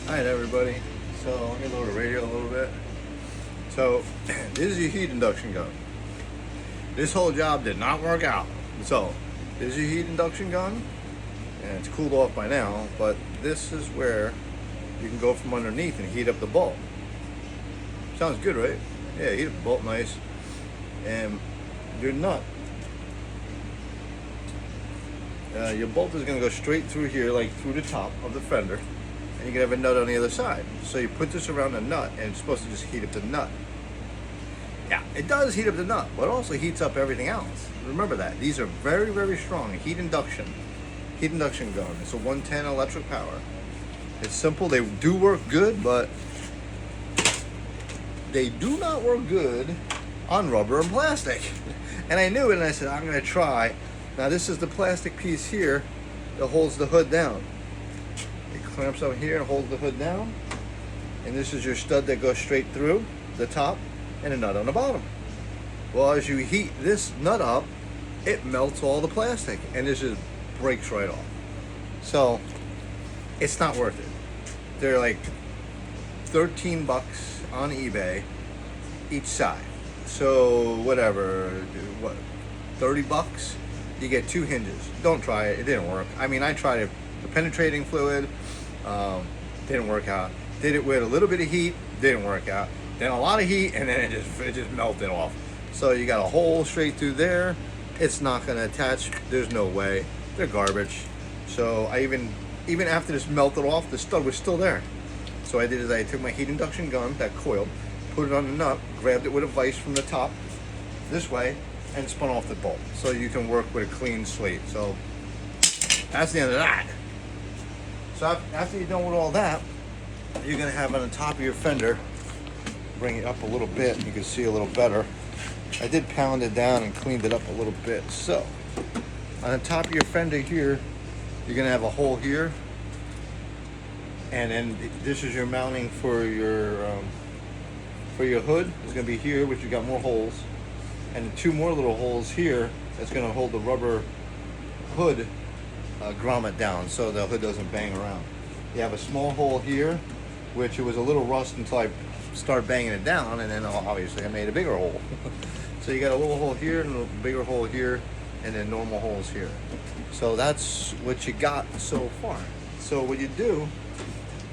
Alright everybody, so let me lower the radio a little bit. So this is your heat induction gun. This whole job did not work out. So this is your heat induction gun, and it's cooled off by now, but this is where you can go from underneath and heat up the bolt. Sounds good, right? Yeah, heat up the bolt nice. And your nut, your bolt is going to go straight through here, like through the top of the fender, and you can have a nut on the other side. So you put this around the nut, and it's supposed to just heat up the nut. Yeah, it does heat up the nut, but it also heats up everything else. Remember that. These are very, very strong. Heat induction gun. It's a 110 electric power. It's simple. They do work good, but they do not work good on rubber and plastic. And I knew it, and I said, I'm going to try. Now this is the plastic piece here that holds the hood down. It clamps up here and holds the hood down. And this is your stud that goes straight through the top and a nut on the bottom. Well, as you heat this nut up, it melts all the plastic and this just breaks right off. So it's not worth it. They're like 13 bucks on eBay each side. So whatever, what, 30 bucks? You get 2 hinges. Don't try it. It didn't work. I mean, I tried it. The penetrating fluid didn't work out. Did it with a little bit of heat, didn't work out. Then a lot of heat, and then it just melted off. So you got a hole straight through there. It's not going to attach. There's no way. They're garbage. So I even after this melted off, the stud was still there. So I did is I took my heat induction gun, that coil, put it on the nut, grabbed it with a vise from the top this way, and spun off the bolt. So you can work with a clean slate. So that's the end of that. So after you're done with all that, you're going to have on the top of your fender, bring it up a little bit, you can see a little better. I did pound it down and cleaned it up a little bit. So on the top of your fender here, you're going to have a hole here, and then this is your mounting for your hood. It's going to be here, which you got more holes, and 2 more little holes here that's going to hold the rubber hood grommet down so the hood doesn't bang around. You have a small hole here, which it was a little rust until I started banging it down, and then obviously I made a bigger hole. So you got a little hole here and a bigger hole here, and then normal holes here. So that's what you got so far. So what you do,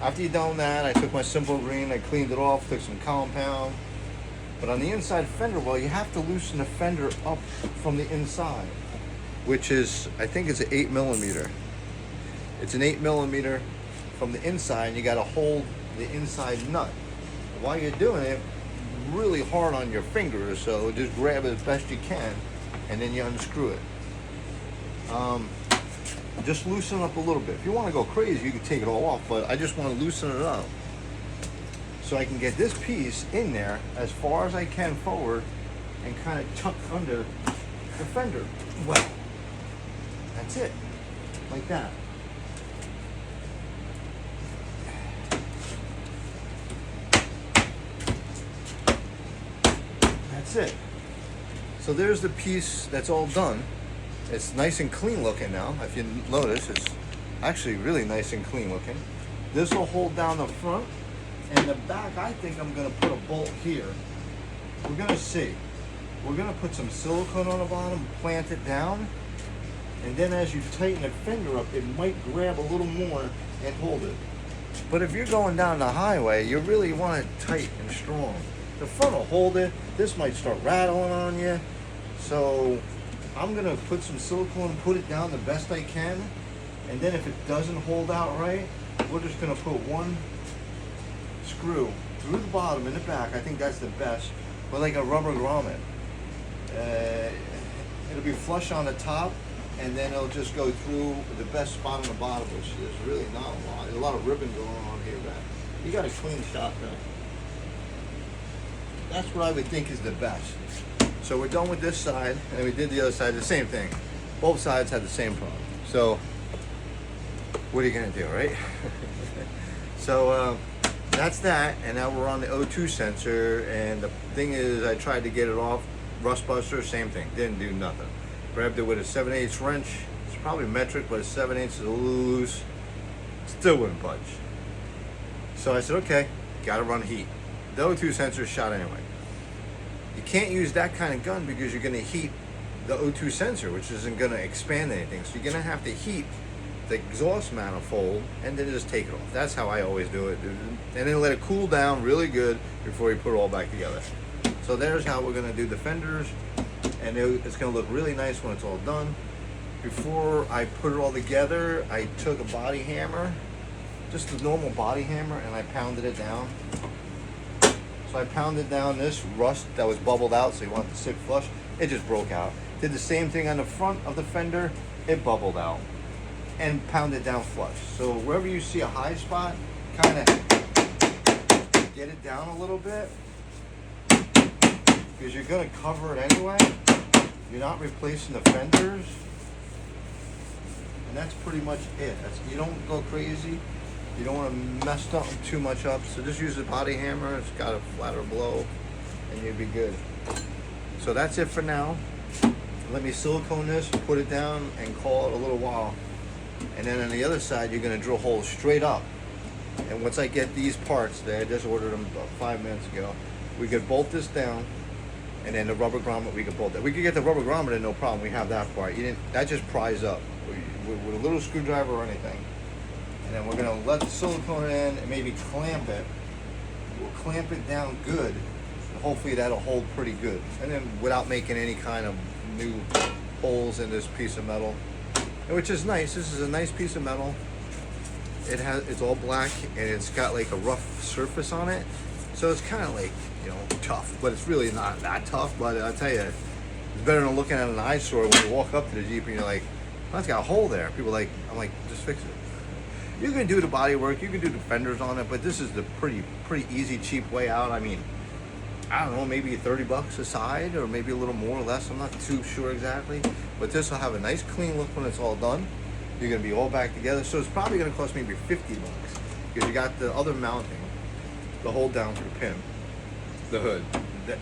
after you've done that, I took my Simple Green, I cleaned it off, took some compound. But on the inside fender well, you have to loosen the fender up from the inside, which is, I think it's an 8mm. It's an 8mm from the inside, and you got to hold the inside nut. While you're doing it, really hard on your fingers, so just grab it as best you can, and then you unscrew it. Just loosen it up a little bit. If you want to go crazy, you can take it all off, but I just want to loosen it up so I can get this piece in there as far as I can forward and kind of tuck under the fender. Well, that's it, like that. That's it. So there's the piece that's all done. It's nice and clean looking now. If you notice, it's actually really nice and clean looking. This will hold down the front, and the back, I think I'm going to put a bolt here. We're going to see. We're going to put some silicone on the bottom, plant it down, and then as you tighten the fender up, it might grab a little more and hold it. But if you're going down the highway, you really want it tight and strong. The front will hold it. This might start rattling on you. So I'm going to put some silicone, put it down the best I can. And then if it doesn't hold out right, we're just going to put 1 screw through the bottom and the back. I think that's the best. With like a rubber grommet. It'll be flush on the top, and then it'll just go through the best spot on the bottom, which is really not a lot. There's a lot of ribbon going on here, man. You got a clean shot now. That's what I would think is the best. So we're done with this side, and we did the other side, the same thing. Both sides had the same problem. So what are you gonna do, right? So that's that, and now we're on the O2 sensor, and the thing is, I tried to get it off, rust buster, same thing, didn't do nothing. Grabbed it with a 7/8 wrench. It's probably metric, but a 7/8 is a little loose. Still wouldn't budge. So I said, okay, gotta run heat. The O2 sensor is shot anyway. You can't use that kind of gun because you're gonna heat the O2 sensor, which isn't gonna expand anything. So you're gonna have to heat the exhaust manifold and then just take it off. That's how I always do it. And then let it cool down really good before you put it all back together. So there's how we're gonna do the fenders, and it's gonna look really nice when it's all done. Before I put it all together, I took a body hammer, just a normal body hammer, and I pounded it down. So I pounded down this rust that was bubbled out, so you want it to sit flush. It just broke out. Did the same thing on the front of the fender, it bubbled out. And pounded down flush. So wherever you see a high spot, kind of get it down a little bit, because you're going to cover it anyway. You're not replacing the fenders. And that's pretty much it. You don't go crazy. You don't want to mess too much up. So just use a body hammer. It's got a flatter blow, and you'll be good. So that's it for now. Let me silicone this, put it down, and call it a little while. And then on the other side, you're going to drill holes straight up. And once I get these parts, I just ordered them about 5 minutes ago, we could bolt this down, and then the rubber grommet we could bolt that. We could get the rubber grommet in, no problem. We have that part. That just pries up with a little screwdriver or anything. And then we're going to let the silicone in and maybe clamp it. We'll clamp it down good. And hopefully that'll hold pretty good. And then without making any kind of new holes in this piece of metal. Which is nice. This is a nice piece of metal. It's all black and it's got like a rough surface on it. So it's kind of like, tough, but it's really not that tough. But I'll tell you, it's better than looking at an eyesore when you walk up to the Jeep and you're like, oh, it's got a hole there. I'm like, just fix it. You can do the body work, you can do the fenders on it, but this is the pretty easy, cheap way out. I mean, I don't know, maybe $30 a side, or maybe a little more or less. I'm not too sure exactly. But this will have a nice clean look when it's all done. You're gonna be all back together. So it's probably gonna cost maybe $50, because you got the other mounting, the hold down for the pin, the hood.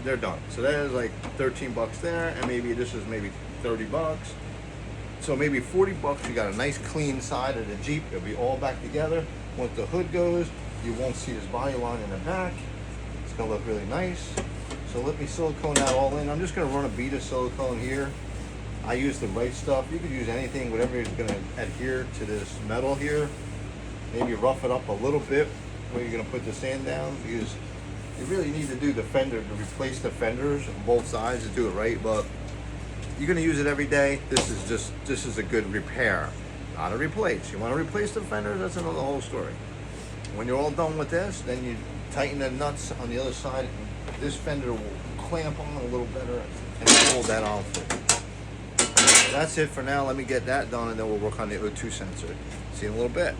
They're done. So that is like $13 there, and maybe this is maybe $30. So maybe $40, you got a nice clean side of the Jeep. It'll be all back together. Once the hood goes, you won't see this body line in the back. It's gonna look really nice. So let me silicone that all in. I'm just gonna run a bead of silicone here. I use the right stuff. You could use anything, whatever is gonna adhere to this metal here. Maybe rough it up a little bit where you're gonna put the sand down, because you really need to do the fender, to replace the fenders on both sides to do it right. But you're gonna use it every day. This is a good repair, not a replace. You wanna replace the fenders, that's another whole story. When you're all done with this, then you tighten the nuts on the other side. This fender will clamp on a little better and hold that on for you. That's it for now. Let me get that done, and then we'll work on the O2 sensor. See you in a little bit.